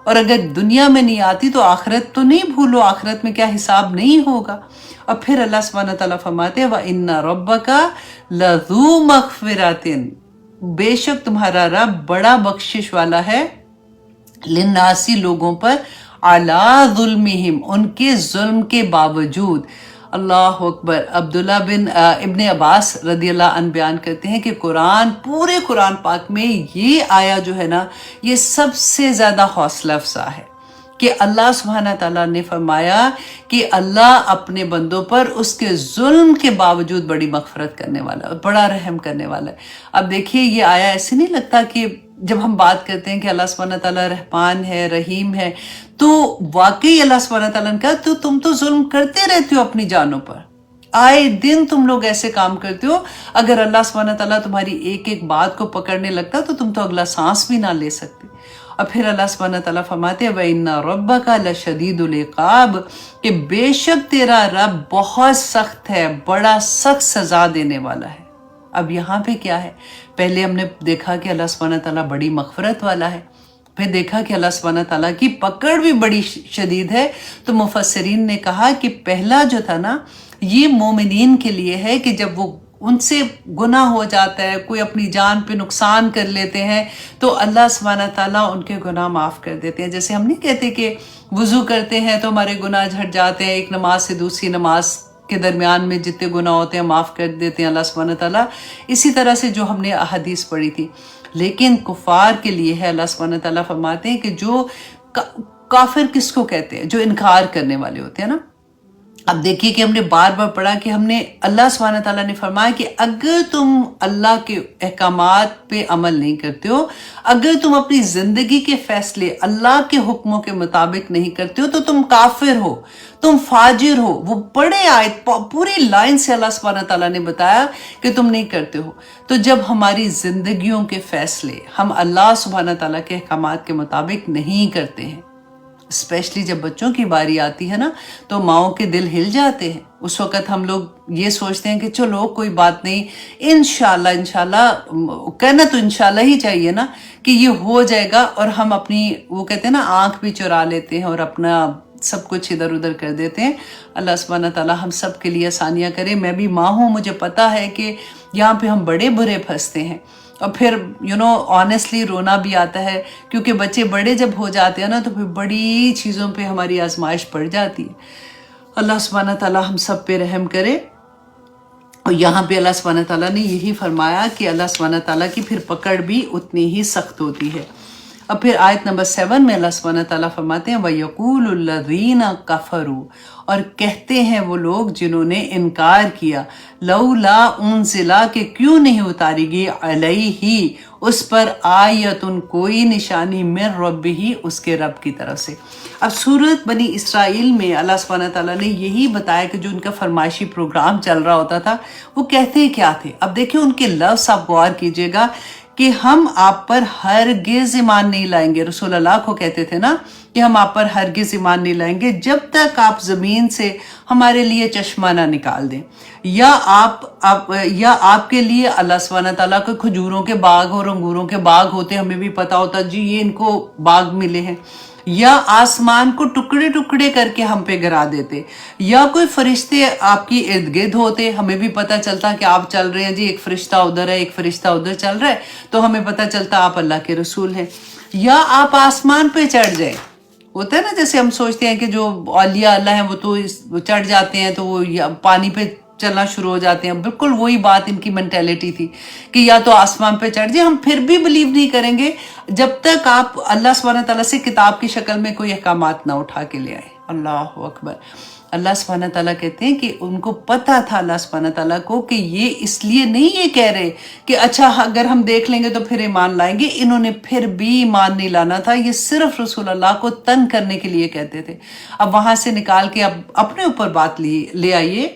Speaker 1: اور اگر دنیا میں نہیں آتی تو آخرت تو نہیں بھولو، آخرت میں کیا حساب نہیں ہوگا۔ اور پھر اللہ سبحانہ تعالیٰ فرماتے ہیں وَإِنَّ رَبَّكَ لَذُو مَغْفِرَةٍ، بے شک تمہارا رب بڑا بخشش والا ہے، لِلنَّاسِ لوگوں پر، عَلَىٰ ظُلْمِهِمْ ان کے ظلم کے باوجود۔ اللہ اکبر۔ عبداللہ بن ابن عباس رضی اللہ عنہ بیان کرتے ہیں کہ پورے قرآن پاک میں یہ آیا جو ہے نا یہ سب سے زیادہ حوصلہ افزا ہے کہ اللہ سبحانہ تعالیٰ نے فرمایا کہ اللہ اپنے بندوں پر اس کے ظلم کے باوجود بڑی مغفرت کرنے والا ہے، بڑا رحم کرنے والا ہے۔ اب دیکھیے یہ آیا ایسے نہیں لگتا کہ جب ہم بات کرتے ہیں کہ اللہ سبحانہ تعالیٰ رحمان ہے، رحیم ہے، تو واقعی اللہ سبحانہ تعالیٰ نے کہا تو تم تو ظلم کرتے رہتے ہو اپنی جانوں پر، آئے دن تم لوگ ایسے کام کرتے ہو، اگر اللہ سبحانہ تعالیٰ تمہاری ایک ایک بات کو پکڑنے لگتا تو تم تو اگلا سانس بھی نہ لے سکتے۔ اور پھر اللہ سبحانہ تعالیٰ فرماتے ہیں وَإِنَّ رَبَّكَ لَشَدِيدُ الْعِقَابِ، کہ بے شک تیرا رب بہت سخت ہے، بڑا سخت سزا دینے والا ہے۔ اب یہاں پہ کیا ہے؟ پہلے ہم نے دیکھا کہ اللہ سبحانہ تعالیٰ بڑی مغفرت والا ہے، پھر دیکھا کہ اللہ سبحانہ تعالیٰ کی پکڑ بھی بڑی شدید ہے۔ تو مفسرین نے کہا کہ پہلا جو تھا نا یہ مومنین کے لیے ہے کہ جب وہ ان سے گناہ ہو جاتا ہے، کوئی اپنی جان پہ نقصان کر لیتے ہیں تو اللہ سبحانہ تعالیٰ ان کے گناہ معاف کر دیتے ہیں۔ جیسے ہم نہیں کہتے کہ وضو کرتے ہیں تو ہمارے گناہ جھٹ جاتے ہیں، ایک نماز سے دوسری نماز کے درمیان میں جتنے گناہ ہوتے ہیں معاف کر دیتے ہیں اللہ سبحانہ تعالیٰ۔ اسی طرح سے جو ہم نے احادیث پڑھی تھی، لیکن کفار کے لیے ہے، اللہ سبحانہ تعالیٰ فرماتے ہیں کہ جو کافر کس کو کہتے ہیں؟ جو انکار کرنے والے ہوتے ہیں نا۔ اب دیکھیے کہ ہم نے بار بار پڑھا کہ ہم نے اللہ سبحانہ تعالیٰ نے فرمایا کہ اگر تم اللہ کے احکامات پہ عمل نہیں کرتے ہو، اگر تم اپنی زندگی کے فیصلے اللہ کے حکموں کے مطابق نہیں کرتے ہو تو تم کافر ہو، تم فاجر ہو۔ وہ بڑے آیت پوری لائن سے اللہ سبحانہ تعالیٰ نے بتایا کہ تم نہیں کرتے ہو۔ تو جب ہماری زندگیوں کے فیصلے ہم اللہ سبحانہ تعالیٰ کے احکامات کے مطابق نہیں کرتے ہیں، اسپیشلی جب بچوں کی باری آتی ہے نا تو ماؤں کے دل ہل جاتے ہیں۔ اس وقت ہم لوگ یہ سوچتے ہیں کہ چلو کوئی بات نہیں، انشاءاللہ کہنا تو انشاءاللہ ہی چاہیے نا کہ یہ ہو جائے گا، اور ہم اپنی وہ کہتے ہیں نا آنکھ بھی چرا لیتے ہیں اور اپنا سب کچھ ادھر ادھر کر دیتے ہیں۔ اللہ سبحانہ تعالیٰ ہم سب کے لیے آسانیاں کرے۔ میں بھی ماں ہوں، مجھے پتا ہے کہ یہاں پہ ہم بڑے برے پھنستے ہیں، اور پھر آنیسٹلی رونا بھی آتا ہے، کیونکہ بچے بڑے جب ہو جاتے ہیں نا تو پھر بڑی چیزوں پہ ہماری آزمائش پڑ جاتی ہے۔ اللہ سبحانہ تعالیٰ ہم سب پہ رحم کرے۔ اور یہاں پہ اللہ سبحانہ تعالیٰ نے یہی فرمایا کہ اللہ سبحانہ تعالیٰ کی پھر پکڑ بھی اتنی ہی سخت ہوتی ہے۔ اب پھر آیت نمبر 7 میں اللہ سبحانہ تعالیٰ فرماتے ہیں وَيَقُولُ الَّذِينَ كَفَرُوا، اور کہتے ہیں وہ لوگ جنہوں نے انکار کیا، لَوْلَا أُنزِلَ، کہ کیوں نہیں اتاری گئی، علیہ اس پر، آیتن کوئی نشانی، من ربہ اس کے رب کی طرف سے۔ اب سورۃ بنی اسرائیل میں اللہ سبحانہ تعالیٰ نے یہی بتایا کہ جو ان کا فرمائشی پروگرام چل رہا ہوتا تھا وہ کہتے کیا تھے۔ اب دیکھیں ان کے لفظ آپ غور کیجئے گا کہ ہم آپ پر ہرگز ایمان نہیں لائیں گے۔ رسول اللہ کو کہتے تھے نا کہ ہم آپ پر ہرگز ایمان نہیں لائیں گے جب تک آپ زمین سے ہمارے لیے چشمہ نہ نکال دیں، یا آپ کے لیے اللہ سبحانہ تعالیٰ کے کھجوروں کے باغ اور انگوروں کے باغ ہوتے، ہمیں بھی پتا ہوتا جی یہ ان کو باغ ملے ہیں، یا آسمان کو ٹکڑے ٹکڑے کر کے ہم پہ گرا دیتے، یا کوئی فرشتے آپ کی ارد گرد ہوتے، ہمیں بھی پتہ چلتا کہ آپ چل رہے ہیں جی ایک فرشتہ ادھر ہے ایک فرشتہ ادھر چل رہا ہے، تو ہمیں پتہ چلتا آپ اللہ کے رسول ہیں، یا آپ آسمان پہ چڑھ جائیں۔ ہوتا ہے نا جیسے ہم سوچتے ہیں کہ جو اولیاء اللہ ہیں وہ تو چڑھ جاتے ہیں تو وہ پانی پہ چلنا شروع ہو جاتے ہیں، بالکل وہی بات ان کی مینٹیلٹی تھی کہ یا تو آسمان پہ چڑھ جائیں۔ ہم پھر بھی بلیو نہیں کریں گے جب تک آپ اللہ سبحانہ تعالیٰ سے کتاب کی شکل میں کوئی احکامات نہ اٹھا کے لے آئیں۔ اللہ اکبر۔ اللہ سبحانہ تعالیٰ کہتے ہیں کہ ان کو پتہ تھا اللہ سبحانہ تعالیٰ کو کہ یہ اس لیے نہیں یہ کہہ رہے کہ اچھا اگر ہم دیکھ لیں گے تو پھر ایمان لائیں گے، انہوں نے پھر بھی ایمان نہیں لانا تھا، یہ صرف رسول اللہ کو تنگ کرنے کے لیے کہتے تھے۔ اب وہاں سے نکال کے اب اپنے اوپر بات لے آئیے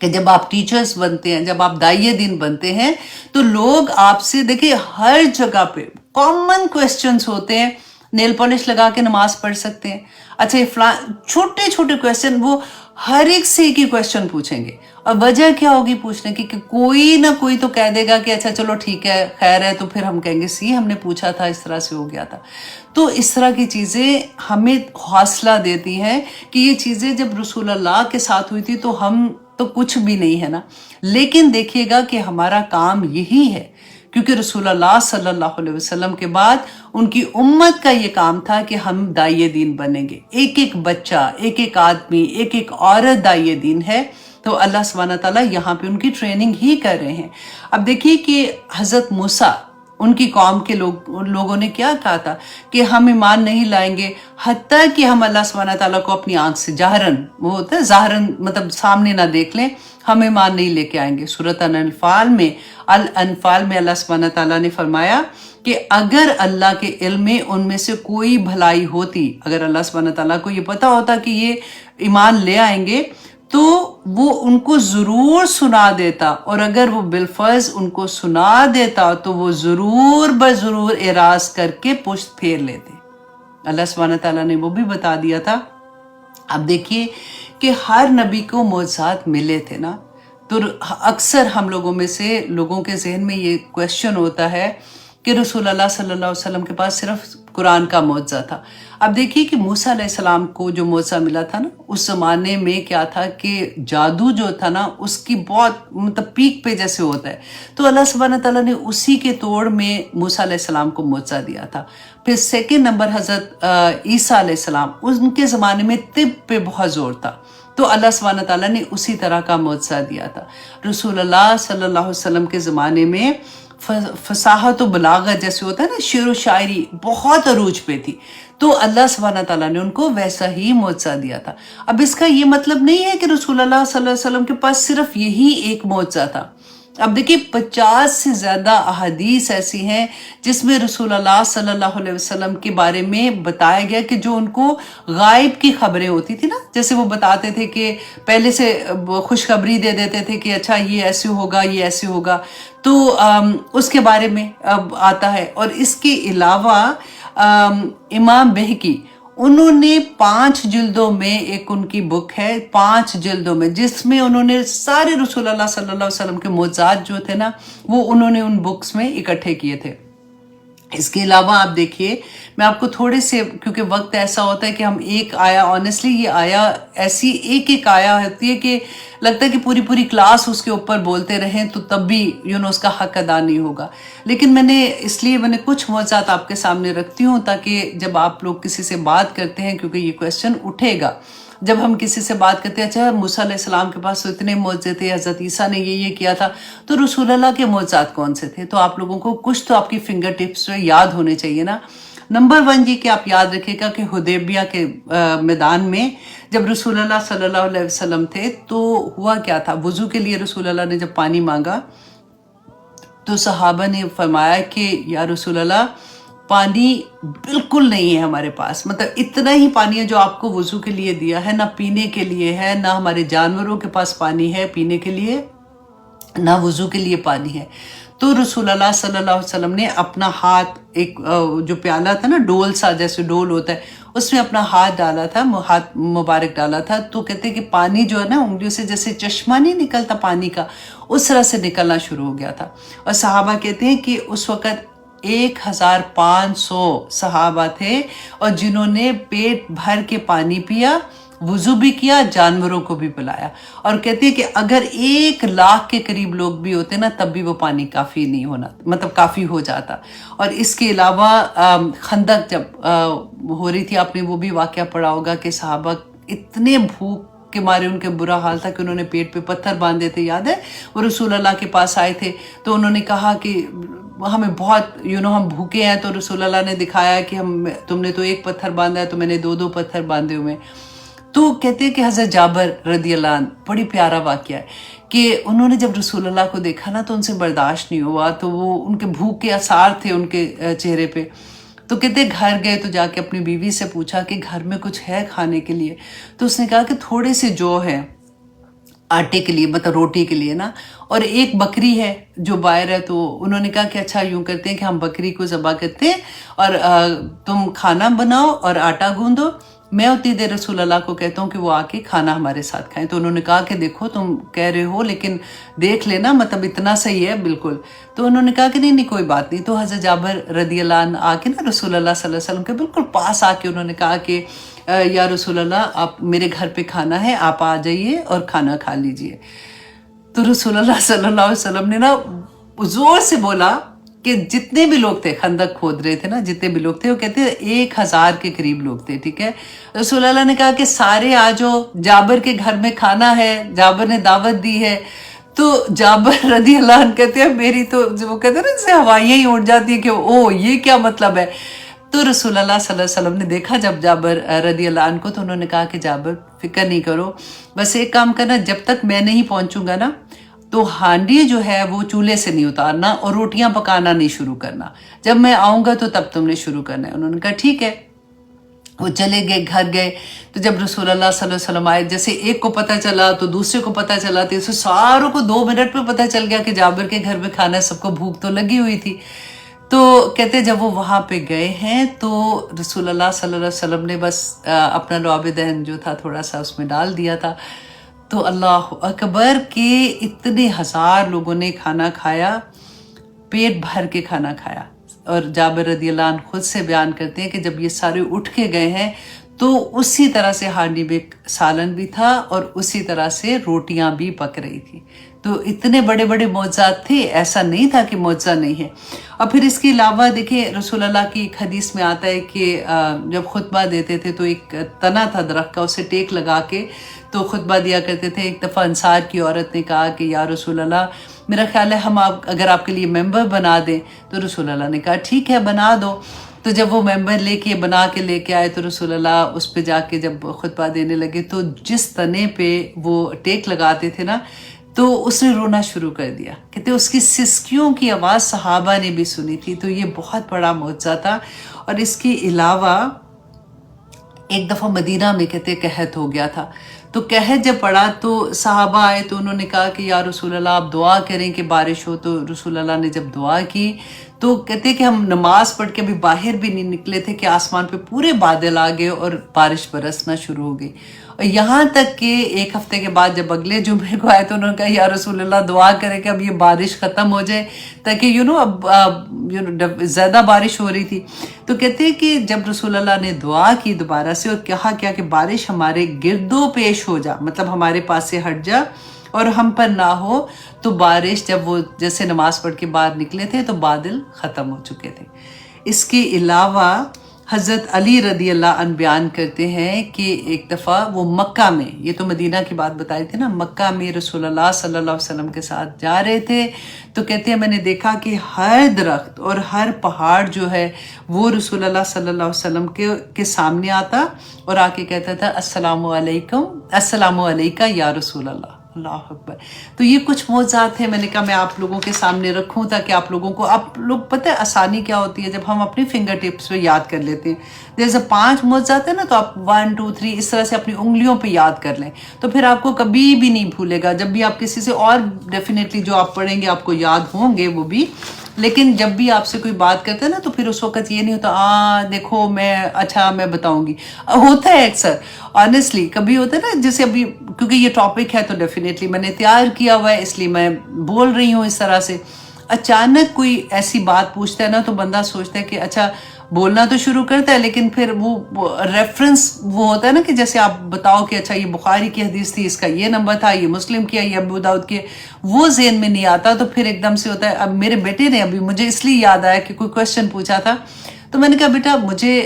Speaker 1: کہ جب آپ ٹیچرز بنتے ہیں, جب آپ داعیے دین بنتے ہیں, تو لوگ آپ سے دیکھیں ہر جگہ پہ کامن کویسچنز ہوتے ہیں. نیل پالش لگا کے نماز پڑھ سکتے ہیں, اچھا یہ چھوٹے چھوٹے کویسچن, وہ ہر ایک سے ایک ہی کویسچن پوچھیں گے. اور وجہ کیا ہوگی پوچھنے کی, کہ کوئی نہ کوئی تو کہہ دے گا کہ اچھا چلو ٹھیک ہے خیر ہے, تو پھر ہم کہیں گے ہم نے پوچھا تھا اس طرح سے ہو گیا تھا. تو اس طرح کی چیزیں ہمیں حوصلہ دیتی ہیں کہ یہ چیزیں جب رسول اللہ کے ساتھ ہوئی تھی تو ہم تو کچھ بھی نہیں ہے نا. لیکن دیکھیے گا کہ ہمارا کام یہی ہے, کیونکہ رسول اللہ صلی اللہ علیہ وسلم کے بعد ان کی امت کا یہ کام تھا کہ ہم داعیے دین بنیں گے. ایک ایک بچہ, ایک ایک آدمی, ایک ایک عورت داعیے دین ہے. تو اللہ سبحانہ تعالیٰ یہاں پہ ان کی ٹریننگ ہی کر رہے ہیں. اب دیکھیے کہ حضرت موسیٰ, ان کی قوم کے لوگوں نے کیا کہا تھا کہ ہم ایمان نہیں لائیں گے حتیٰ کہ ہم اللہ سبحانہ تعالیٰ کو اپنی آنکھ سے جاہرن, وہ ہوتا ہے ظاہرن مطلب سامنے نہ دیکھ لیں, ہم ایمان نہیں لے کے آئیں گے. سورۃ الانفال میں اللہ سبحانہ تعالیٰ نے فرمایا کہ اگر اللہ کے علم میں ان میں سے کوئی بھلائی ہوتی, اگر اللہ سبحانہ تعالیٰ کو یہ پتا ہوتا کہ یہ ایمان لے آئیں گے, تو وہ ان کو ضرور سنا دیتا, اور اگر وہ بالفرض ان کو سنا دیتا تو وہ ضرور بضرور اعراض کر کے پشت پھیر لیتے. اللہ سبحانہ تعالیٰ نے وہ بھی بتا دیا تھا. اب دیکھیے کہ ہر نبی کو معجزات ملے تھے نا, تو اکثر ہم لوگوں میں سے لوگوں کے ذہن میں یہ کویسچن ہوتا ہے کہ رسول اللہ صلی اللہ علیہ وسلم کے پاس صرف قرآن کا معجزہ تھا. اب دیکھیے کہ موسیٰ علیہ السلام کو جو معجزہ ملا تھا نا, اس زمانے میں کیا تھا کہ جادو جو تھا نا اس کی بہت مطلب پیک پہ جیسے ہوتا ہے, تو اللہ سبحانہ تعالیٰ نے اسی کے توڑ میں موسیٰ علیہ السلام کو معجزہ دیا تھا. پھر سیکنڈ نمبر حضرت عیسیٰ علیہ السلام, ان کے زمانے میں طب پہ بہت زور تھا, تو اللہ سبحانہ تعالیٰ نے اسی طرح کا معجزہ دیا تھا. رسول اللہ صلی اللہ علیہ وسلم کے زمانے میں فصاحت و بلاغت جیسے ہوتا ہے نا, شعر و شاعری بہت عروج پہ تھی, تو اللہ سبحانہ تعالیٰ نے ان کو ویسا ہی معجزہ دیا تھا. اب اس کا یہ مطلب نہیں ہے کہ رسول اللہ صلی اللہ علیہ وسلم کے پاس صرف یہی ایک معجزہ تھا. اب دیکھیے 50 سے زیادہ احادیث ایسی ہیں جس میں رسول اللہ صلی اللہ علیہ وسلم کے بارے میں بتایا گیا کہ جو ان کو غائب کی خبریں ہوتی تھی نا, جیسے وہ بتاتے تھے کہ پہلے سے خوشخبری دے دیتے تھے کہ اچھا یہ ایسے ہوگا, یہ ایسے ہوگا, تو اس کے بارے میں اب آتا ہے. اور اس کے علاوہ امام بہقی, انہوں نے 5 جلدوں میں ایک ان کی بک ہے, 5 جلدوں میں, جس میں انہوں نے سارے رسول اللہ صلی اللہ علیہ وسلم کے معجزات جو تھے نا وہ انہوں نے ان بکس میں اکٹھے کیے تھے. اس کے علاوہ آپ دیکھیے, میں آپ کو تھوڑے سے, کیونکہ وقت ایسا ہوتا ہے کہ ہم ایک آیا, آنیسٹلی یہ آیا ایسی ایک آیا ہوتی ہے کہ لگتا ہے کہ پوری کلاس اس کے اوپر بولتے رہیں تو تب بھی اس کا حق ادا نہیں ہوگا. لیکن اس لیے میں نے کچھ معجزات آپ کے سامنے رکھتی ہوں تاکہ جب آپ لوگ کسی سے بات کرتے ہیں, کیونکہ یہ کویسچن اٹھے گا جب ہم کسی سے بات کرتے ہیں, اچھا موسیٰ علیہ السلام کے پاس تو اتنے معجزے تھے, حضرت عیسیٰ نے یہ کیا تھا, تو رسول اللہ کے معجزات کون سے تھے؟ تو آپ لوگوں کو کچھ تو آپ کی فنگر ٹپس جو یاد ہونے چاہیے نا. نمبر 1 یہ کہ آپ یاد رکھیے گا کہ حدیبیہ کے میدان میں جب رسول اللہ صلی اللہ علیہ وسلم تھے تو ہوا کیا تھا, وضو کے لیے رسول اللہ نے جب پانی مانگا تو صحابہ نے فرمایا کہ یا رسول اللہ پانی بالکل نہیں ہے ہمارے پاس, مطلب اتنا ہی پانی ہے جو آپ کو وضو کے لیے دیا ہے, نہ پینے کے لیے ہے, نہ ہمارے جانوروں کے پاس پانی ہے پینے کے لیے, نہ وضو کے لیے پانی ہے. تو رسول اللہ صلی اللہ علیہ وسلم نے اپنا ہاتھ, ایک جو پیالہ تھا نا, ڈول سا جیسے ڈول ہوتا ہے, اس میں اپنا ہاتھ ڈالا تھا, ہاتھ مبارک ڈالا تھا, تو کہتے ہیں کہ پانی جو ہے نا انگلیوں سے جیسے چشمہ نہیں نکلتا پانی کا, اس طرح سے نکلنا شروع ہو گیا تھا. اور صحابہ کہتے ہیں کہ اس وقت 1500 صحابہ تھے اور جنہوں نے پیٹ بھر کے پانی پیا, وضو بھی کیا, جانوروں کو بھی پلایا. اور کہتے ہیں کہ اگر 1,00,000 کے قریب لوگ بھی ہوتے نا تب بھی وہ پانی کافی نہیں ہونا, مطلب کافی ہو جاتا. اور اس کے علاوہ خندق جب ہو رہی تھی, آپ نے وہ بھی واقعہ پڑھا ہوگا کہ صحابہ اتنے بھوک کے مارے ان کے برا حال تھا کہ انہوں نے پیٹ پہ پتھر باندھے تھے, یاد ہے, وہ رسول اللہ کے پاس آئے تھے تو انہوں نے کہا کہ ہمیں بہت ہم بھوکے ہیں, تو رسول اللہ نے دکھایا کہ تم نے تو 1 پتھر باندھا ہے, تو میں نے 2 پتھر باندھے ہوئے. تو کہتے ہیں کہ حضرت جابر رضی اللہ عنہ, بڑی پیارا واقعہ ہے کہ انہوں نے جب رسول اللہ کو دیکھا نا تو ان سے برداشت نہیں ہوا, تو وہ ان کے بھوک کے آثار تھے ان کے چہرے پہ. تو کہتے گھر گئے تو جا کے اپنی بیوی سے پوچھا کہ گھر میں کچھ ہے کھانے کے لیے, تو اس نے کہا کہ تھوڑے سے جو ہیں آٹے کے لیے, مطلب روٹی کے لیے نا, اور ایک بکری ہے جو باہر ہے. تو انہوں نے کہا کہ اچھا یوں کرتے ہیں کہ ہم بکری کو ذبح کرتے ہیں اور تم کھانا بناؤ اور آٹا گوندو, میں اتنی دیر رسول اللہ کو کہتا ہوں کہ وہ آ کے کھانا ہمارے ساتھ کھائیں. تو انہوں نے کہا کہ دیکھو تم کہہ رہے ہو لیکن دیکھ لینا, مطلب اتنا صحیح ہے بالکل. تو انہوں نے کہا کہ نہیں کوئی بات نہیں. تو حضرت جابر رضی اللہ عنہ آ کے نا رسول اللہ صلی اللہ علیہ وسلم کے بالکل پاس آ کے انہوں نے کہا کہ یا رسول اللہ آپ میرے گھر پہ کھانا ہے, آپ آ جائیے اور کھانا کھا لیجئے. تو رسول اللہ صلی اللہ علیہ وسلم نے نا زور سے بولا کہ جتنے بھی لوگ تھے, خندق کھود رہے تھے نا, جتنے بھی لوگ تھے, وہ کہتے ہیں 1000 کے قریب لوگ تھے, ٹھیک ہے. رسول اللہ نے کہا کہ سارے آ جاؤ, جابر کے گھر میں کھانا ہے, جابر نے دعوت دی ہے. تو جابر رضی اللہ عنہ کہتے ہیں میری تو وہ کہتے ہیں نا جیسے ہوائیاں ہی اڑ جاتی ہیں کہ او یہ کیا مطلب ہے. تو رسول اللہ صلی اللہ علیہ وسلم نے دیکھا جب جابر رضی اللہ عنہ کو, تو انہوں نے کہا کہ جابر فکر نہیں کرو, بس ایک کام کرنا, جب تک میں نہیں پہنچوں گا نا تو ہانڈی جو ہے وہ چولہے سے نہیں اتارنا اور روٹیاں پکانا نہیں شروع کرنا, جب میں آؤں گا تو تب تم نے شروع کرنا ہے. انہوں نے کہا ٹھیک ہے. وہ چلے گئے, گھر گئے. تو جب رسول اللہ صلی اللہ علیہ وسلم آئے, جیسے ایک کو پتہ چلا تو دوسرے کو پتہ چلا, تو اسے ساروں کو 2 منٹ میں پتہ چل گیا کہ جابر کے گھر میں کھانا ہے. سب کو بھوک تو لگی ہوئی تھی. تو کہتے جب وہ وہاں پہ گئے ہیں تو رسول اللہ صلی اللہ علیہ وسلم نے بس اپنا لعاب دہن جو تھا تھوڑا سا اس میں ڈال دیا تھا. تو اللہ اکبر کہ اتنے 1000 لوگوں نے کھانا کھایا, پیٹ بھر کے کھانا کھایا. اور جابر رضی اللہ عنہ خود سے بیان کرتے ہیں کہ جب یہ سارے اٹھ کے گئے ہیں تو اسی طرح سے ہانڈی میں سالن بھی تھا اور اسی طرح سے روٹیاں بھی پک رہی تھی. تو اتنے بڑے بڑے معجزات تھے, ایسا نہیں تھا کہ معجزہ نہیں ہے. اور پھر اس کے علاوہ دیکھیں رسول اللہ کی ایک حدیث میں آتا ہے کہ جب خطبہ دیتے تھے تو ایک تنا تھا درخت کا, اسے ٹیک لگا کے تو خطبہ دیا کرتے تھے. ایک دفعہ انصار کی عورت نے کہا کہ یا رسول اللہ میرا خیال ہے ہم اگر آپ کے لیے ممبر بنا دیں. تو رسول اللہ نے کہا ٹھیک ہے بنا دو. تو جب وہ ممبر بنا کے لے کے آئے تو رسول اللہ اس پہ جا کے جب خطبہ دینے لگے تو جس تنے پہ وہ ٹیک لگاتے تھے نا تو اس نے رونا شروع کر دیا. کہتے اس کی سسکیوں کی آواز صحابہ نے بھی سنی تھی. تو یہ بہت بڑا معجزہ تھا. اور اس کے علاوہ ایک دفعہ مدینہ میں کہتے قحط ہو گیا تھا. تو قحط جب پڑا تو صحابہ آئے تو انہوں نے کہا کہ یا رسول اللہ آپ دعا کریں کہ بارش ہو. تو رسول اللہ نے جب دعا کی تو کہتے کہ ہم نماز پڑھ کے ابھی باہر بھی نہیں نکلے تھے کہ آسمان پہ پورے بادل آ گئے اور بارش برسنا شروع ہو گئی. اور یہاں تک کہ ایک ہفتے کے بعد جب اگلے جمعے کو آئے تو انہوں نے کہا یا رسول اللہ دعا کریں کہ اب یہ بارش ختم ہو جائے, تاکہ اب زیادہ بارش ہو رہی تھی. تو کہتے ہیں کہ جب رسول اللہ نے دعا کی دوبارہ سے اور کہا کیا کہ بارش ہمارے گردوں پیش ہو جا, مطلب ہمارے پاس سے ہٹ جا اور ہم پر نہ ہو, تو بارش جب وہ جیسے نماز پڑھ کے باہر نکلے تھے تو بادل ختم ہو چکے تھے. اس کے علاوہ حضرت علی رضی اللہ عنہ بیان کرتے ہیں کہ ایک دفعہ وہ مکہ میں, یہ تو مدینہ کی بات بتائی تھی نا, مکہ میں رسول اللہ صلی اللہ علیہ وسلم کے ساتھ جا رہے تھے. تو کہتے ہیں میں نے دیکھا کہ ہر درخت اور ہر پہاڑ جو ہے وہ رسول اللہ صلی اللہ علیہ وسلم کے سامنے آتا اور آ کے کہتا تھا السلام علیکم, السلام علیکہ یا رسول اللہ. اللہ اکبر. تو یہ کچھ معجزات ہیں, میں نے کہا میں آپ لوگوں کے سامنے رکھوں تاکہ آپ لوگوں کو, آپ لوگ پتہ ہے آسانی کیا ہوتی ہے جب ہم اپنی فنگر ٹپس پہ یاد کر لیتے ہیں. جیسے 5 معجزات ہیں نا تو آپ 1 2 3 اس طرح سے اپنی انگلیوں پہ یاد کر لیں تو پھر آپ کو کبھی بھی نہیں بھولے گا. جب بھی آپ کسی سے, اور ڈیفینیٹلی جو آپ پڑھیں گے آپ کو یاد ہوں گے وہ بھی, لیکن جب بھی آپ سے کوئی بات کرتا ہے نا تو پھر اس وقت یہ نہیں ہوتا دیکھو میں اچھا میں بتاؤں گی. ہوتا ہے اکثر آنیسٹلی, کبھی ہوتا ہے نا جیسے ابھی کیونکہ یہ ٹاپک ہے تو ڈیفینیٹلی میں نے تیار کیا ہوا ہے اس لیے میں بول رہی ہوں اس طرح سے. اچانک کوئی ایسی بات پوچھتا ہے نا تو بندہ سوچتا ہے کہ اچھا بولنا تو شروع کرتا ہے لیکن پھر وہ ریفرنس وہ ہوتا ہے نا کہ جیسے آپ بتاؤ کہ اچھا یہ بخاری کی حدیث تھی, اس کا یہ نمبر تھا, یہ مسلم کیا, یہ ابو داؤد کے, وہ ذہن میں نہیں آتا. تو پھر ایک دم سے ہوتا ہے. اب میرے بیٹے نے ابھی مجھے اس لیے یاد آیا کہ کوئی کوشچن پوچھا تھا تو میں نے کہا بیٹا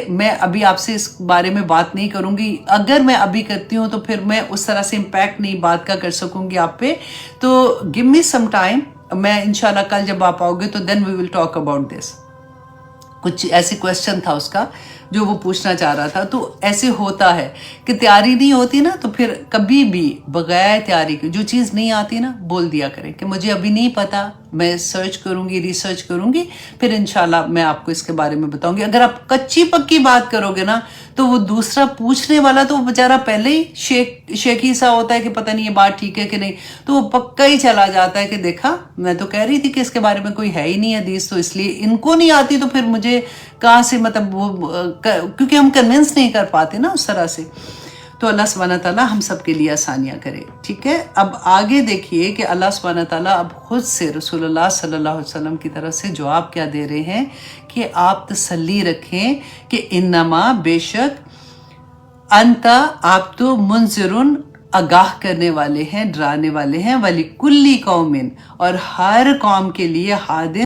Speaker 1: میں ابھی آپ سے اس بارے میں بات نہیں کروں گی, اگر میں ابھی کرتی ہوں تو پھر میں اس طرح سے امپیکٹ نہیں بات کا کر سکوں گی آپ پہ, تو گیو می سم ٹائم, میں انشاءاللہ کل جب آپ آؤ گے تو دین وی ول ٹاک اباؤٹ دس. کچھ ایسے کویسچن تھا اس کا جو وہ پوچھنا چاہ رہا تھا. تو ایسے ہوتا ہے کہ تیاری نہیں ہوتی نا تو پھر کبھی بھی بغیر تیاری کے جو چیز نہیں آتی نا بول دیا کریں کہ مجھے ابھی نہیں پتا, میں سرچ کروں گی, ریسرچ کروں گی, پھر انشاءاللہ میں آپ کو اس کے بارے میں بتاؤں گی. اگر آپ کچی پکی بات کرو گے نا تو وہ دوسرا پوچھنے والا تو وہ بیچارہ پہلے ہی شیکی سا ہوتا ہے کہ پتہ نہیں یہ بات ٹھیک ہے کہ نہیں, تو وہ پکا ہی چلا جاتا ہے کہ دیکھا میں تو کہہ رہی تھی کہ اس کے بارے میں کوئی ہے ہی نہیں حدیث, تو اس لیے ان کو نہیں آتی تو پھر مجھے کہاں سے, مطلب وہ کیونکہ ہم کنونس نہیں کر پاتے نا اس طرح سے. تو اللہ سبحانہ تعالیٰ ہم سب کے لیے آسانیاں کرے. ٹھیک ہے, اب آگے دیکھیے کہ اللہ سبحانہ تعالیٰ اب خود سے رسول اللہ صلی اللہ علیہ وسلم کی طرف سے جواب کیا دے رہے ہیں کہ آپ تسلی رکھیں کہ انما بے شک انتا آپ تو منذرن آگاہ کرنے والے ہیں, ڈرانے والے ہیں, ولی کلی قومن اور ہر قوم کے لیے ہادن